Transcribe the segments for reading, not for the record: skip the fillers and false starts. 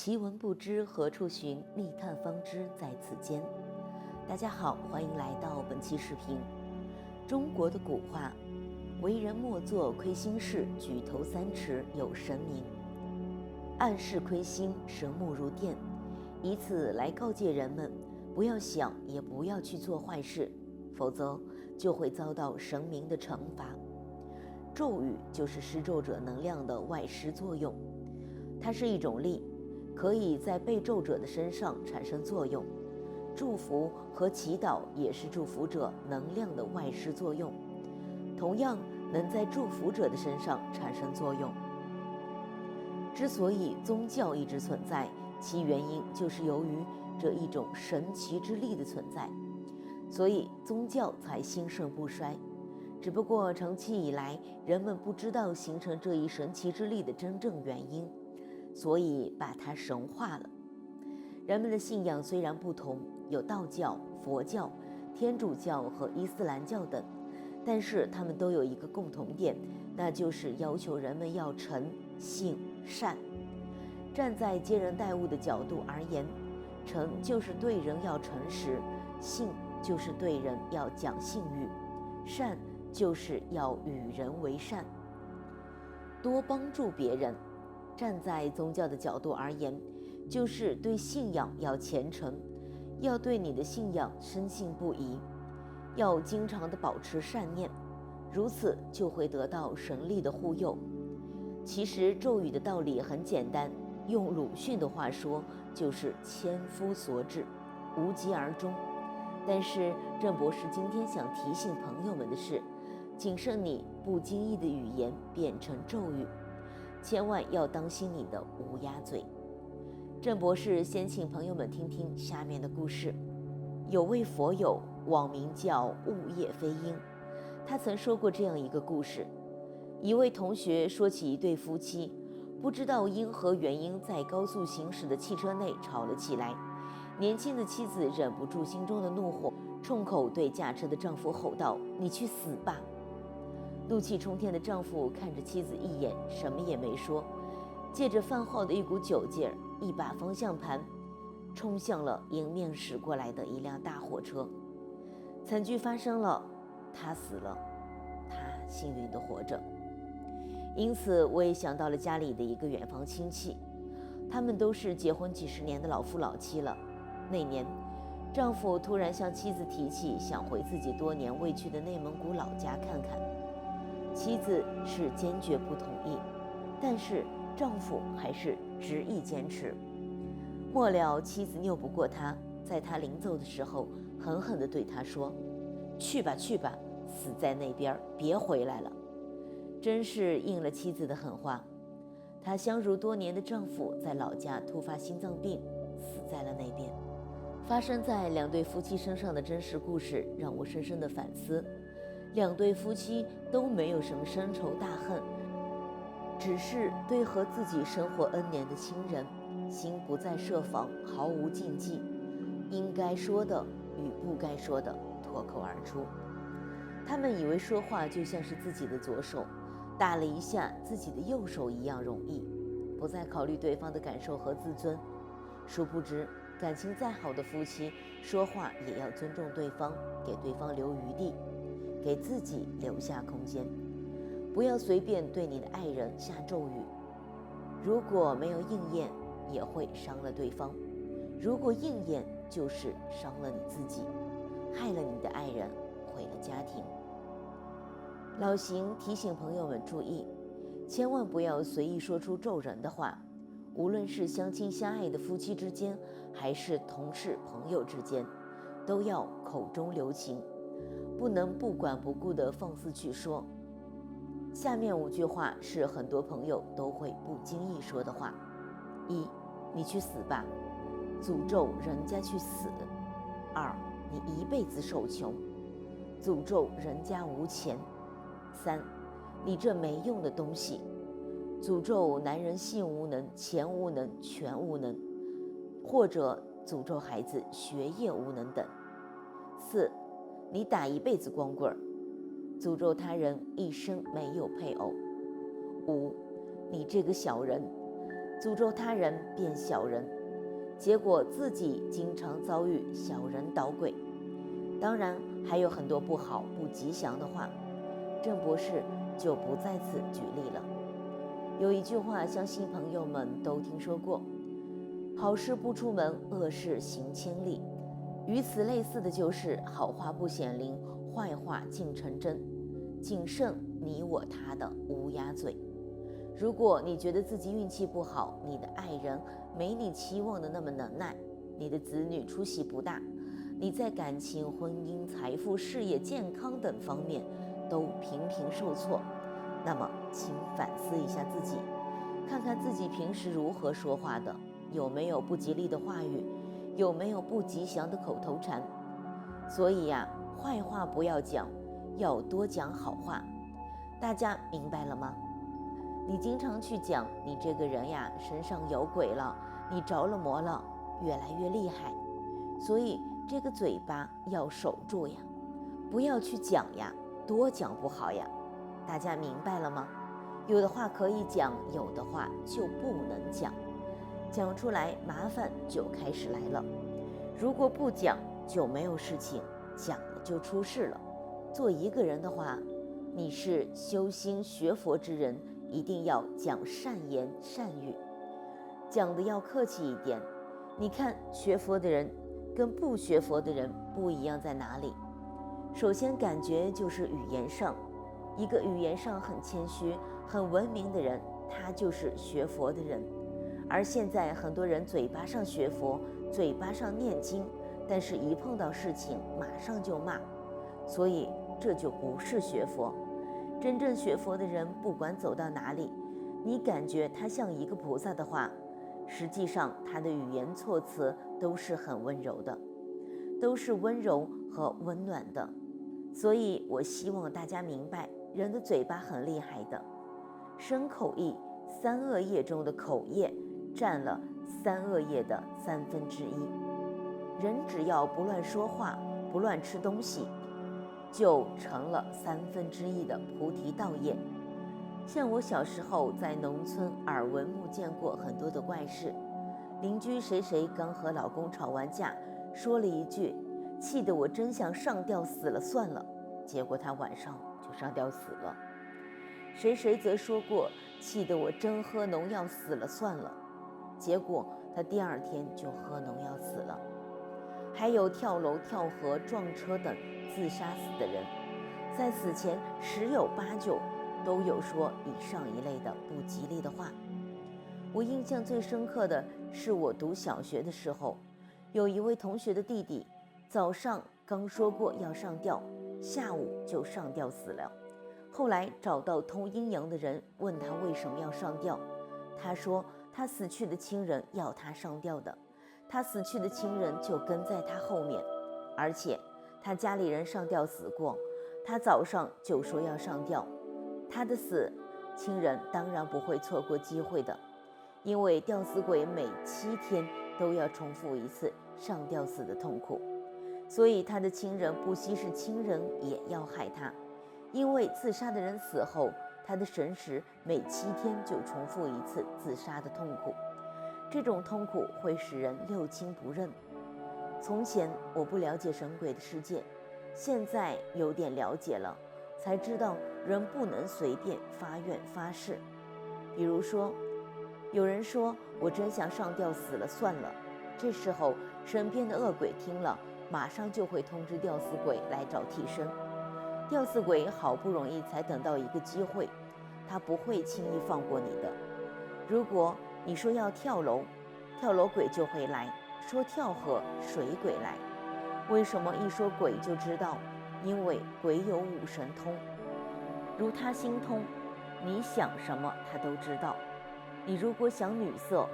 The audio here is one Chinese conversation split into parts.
奇闻不知何处寻，密探方知在此间。大家好，欢迎来到本期视频。中国的古话，为人莫做亏心事，举头三尺有神明。暗示亏心，神目如电，以此来告诫人们，不要想也不要去做坏事，否则就会遭到神明的惩罚。咒语就是施咒者能量的外施作用，它是一种力，可以在被咒者的身上产生作用。祝福和祈祷也是祝福者能量的外施作用，同样能在祝福者的身上产生作用。之所以宗教一直存在，其原因就是由于这一种神奇之力的存在，所以宗教才兴盛不衰。只不过长期以来，人们不知道形成这一神奇之力的真正原因，所以把它神化了。人们的信仰虽然不同，有道教、佛教、天主教和伊斯兰教等，但是他们都有一个共同点，那就是要求人们要诚信善。站在接人待物的角度而言，诚就是对人要诚实，信就是对人要讲信誉，善就是要与人为善，多帮助别人。站在宗教的角度而言，就是对信仰要虔诚，要对你的信仰深信不疑，要经常的保持善念，如此就会得到神力的护佑。其实咒语的道理很简单，用鲁迅的话说，就是千夫所指，无疾而终。但是郑博士今天想提醒朋友们的是，谨慎你不经意的语言变成咒语，千万要当心你的乌鸦嘴。郑博士先请朋友们听听下面的故事。有位佛友，网名叫雾夜飞鹰，他曾说过这样一个故事。一位同学说起一对夫妻，不知道因何原因在高速行驶的汽车内吵了起来。年轻的妻子忍不住心中的怒火，冲口对驾车的丈夫吼道：“你去死吧！”怒气冲天的丈夫看着妻子一眼，什么也没说，借着饭后的一股酒劲儿，一把方向盘冲向了迎面驶过来的一辆大货车。惨剧发生了，他死了，他幸运地活着。因此我也想到了家里的一个远房亲戚，他们都是结婚几十年的老夫老妻了。那年丈夫突然向妻子提起想回自己多年未去的内蒙古老家看看，妻子是坚决不同意，但是丈夫还是执意坚持。末了妻子拗不过他，在他临走的时候狠狠地对他说：“去吧去吧，死在那边，别回来了。”真是应了妻子的狠话。她相濡多年的丈夫在老家突发心脏病，死在了那边。发生在两对夫妻身上的真实故事让我深深的反思，两对夫妻都没有什么深仇大恨，只是对和自己生活 N 年的亲人，心不再设防，毫无禁忌，应该说的与不该说的脱口而出。他们以为说话就像是自己的左手打了一下自己的右手一样容易，不再考虑对方的感受和自尊。殊不知，感情再好的夫妻，说话也要尊重对方，给对方留余地，给自己留下空间。不要随便对你的爱人下咒语，如果没有应验，也会伤了对方；如果应验，就是伤了你自己，害了你的爱人，毁了家庭。老邢提醒朋友们注意，千万不要随意说出咒人的话，无论是相亲相爱的夫妻之间，还是同事朋友之间，都要口中留情，不能不管不顾地放肆去说。下面5句话是很多朋友都会不经意说的话：一，你去死吧，诅咒人家去死；二，你一辈子受穷，诅咒人家无钱；三，你这没用的东西，诅咒男人性无能、钱无能、权无能，或者诅咒孩子学业无能等；四，你打一辈子光棍儿，诅咒他人一生没有配偶；五，你这个小人，诅咒他人变小人，结果自己经常遭遇小人捣鬼。当然还有很多不好不吉祥的话，郑博士就不在此举例了。有一句话相信朋友们都听说过，好事不出门，恶事行千里。与此类似的就是好话不显灵，坏话尽成真，谨慎你我他的乌鸦嘴。如果你觉得自己运气不好，你的爱人没你期望的那么能耐，你的子女出息不大，你在感情、婚姻、财富、事业、健康等方面都频频受挫，那么请反思一下自己，看看自己平时如何说话的，有没有不吉利的话语，有没有不吉祥的口头禅。所以呀，坏话不要讲，要多讲好话。大家明白了吗？你经常去讲你这个人呀身上有鬼了，你着了魔了，越来越厉害。所以这个嘴巴要守住呀，不要去讲呀，多讲不好呀。大家明白了吗？有的话可以讲，有的话就不能讲，讲出来麻烦就开始来了。如果不讲就没有事情，讲了就出事了。做一个人的话，你是修心学佛之人，一定要讲善言善语，讲的要客气一点。你看学佛的人跟不学佛的人不一样在哪里？首先感觉就是语言上，一个语言上很谦虚很文明的人，他就是学佛的人。而现在很多人嘴巴上学佛，嘴巴上念经，但是一碰到事情马上就骂，所以这就不是学佛。真正学佛的人，不管走到哪里，你感觉他像一个菩萨的话，实际上他的语言措辞都是很温柔的，都是温柔和温暖的。所以我希望大家明白，人的嘴巴很厉害的，身口意三恶业中的口业占了三恶业的1/3。人只要不乱说话，不乱吃东西，就成了1/3的菩提道业。像我小时候在农村耳闻目见过很多的怪事，邻居谁谁刚和老公吵完架，说了一句气得我真想上吊死了算了，结果他晚上就上吊死了。谁谁则说过气得我真喝农药死了算了，结果他第2天就喝农药死了。还有跳楼跳河撞车等自杀死的人，在死前10有8九都有说以上一类的不吉利的话。我印象最深刻的是我读小学的时候，有一位同学的弟弟早上刚说过要上吊，下午就上吊死了。后来找到通阴阳的人问他为什么要上吊，他说他死去的亲人要他上吊的，他死去的亲人就跟在他后面，而且他家里人上吊死过，他早上就说要上吊，他的死亲人当然不会错过机会的，因为吊死鬼每7天都要重复一次上吊死的痛苦，所以他的亲人不惜是亲人也要害他。因为自杀的人死后，他的神识每7天就重复一次自杀的痛苦，这种痛苦会使人六亲不认。从前我不了解神鬼的世界，现在有点了解了，才知道人不能随便发愿发誓。比如说，有人说我真想上吊死了算了，这时候身边的恶鬼听了，马上就会通知吊死鬼来找替身。吊死鬼好不容易才等到一个机会，他不会轻易放过你的。如果你说要跳楼，跳楼鬼就会来；说跳河，水鬼来。为什么一说鬼就知道？因为鬼有5神通，如他心通，你想什么他都知道。你如果想女色，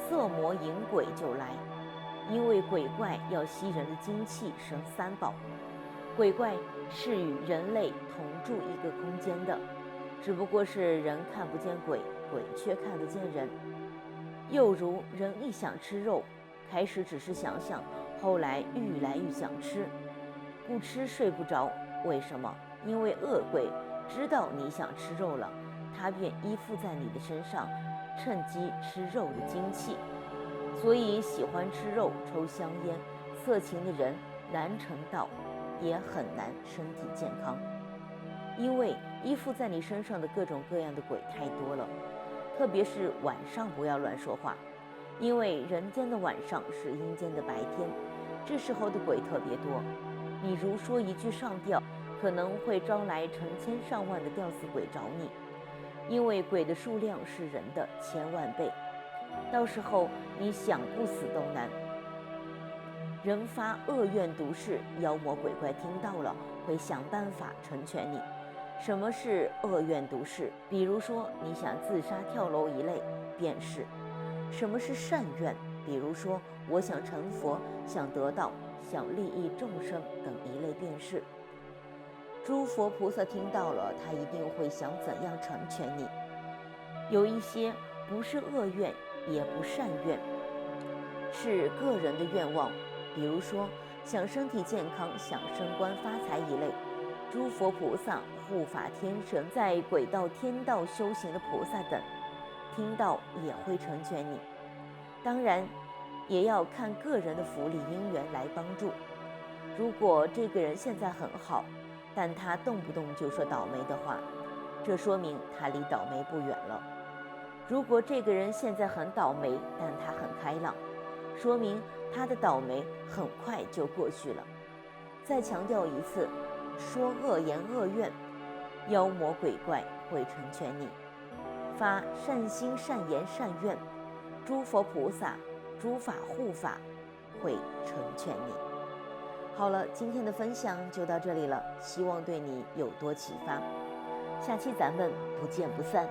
色魔引鬼就来，因为鬼怪要吸人的精气生3宝。鬼怪是与人类同住一个空间的，只不过是人看不见鬼，鬼却看得见人。又如人一想吃肉，开始只是想想，后来愈来愈想吃，不吃睡不着。为什么？因为恶鬼知道你想吃肉了，他便依附在你的身上，趁机吃肉的精气。所以喜欢吃肉、抽香烟、色情的人难成道，也很难身体健康。因为依附在你身上的各种各样的鬼太多了，特别是晚上不要乱说话，因为人间的晚上是阴间的白天，这时候的鬼特别多。你如说一句上吊，可能会招来成千上万的吊死鬼找你，因为鬼的数量是人的1000万倍，到时候你想不死都难。人发恶愿毒誓，妖魔鬼怪听到了会想办法成全你。什么是恶愿毒誓？比如说你想自杀跳楼一类便是。什么是善愿？比如说我想成佛，想得道，想利益众生等一类便是。诸佛菩萨听到了，他一定会想怎样成全你。有一些不是恶愿，也不善愿，是个人的愿望，比如说想身体健康、想升官发财一类。诸佛菩萨、护法天神、在鬼道、天道修行的菩萨等，听到也会成全你。当然，也要看个人的福利因缘来帮助。如果这个人现在很好，但他动不动就说倒霉的话，这说明他离倒霉不远了。如果这个人现在很倒霉，但他很开朗，说明他的倒霉很快就过去了。再强调一次，说恶言恶愿，妖魔鬼怪会成全你；发善心善言善愿，诸佛菩萨、诸法护法会成全你。好了，今天的分享就到这里了，希望对你有多启发。下期咱们不见不散。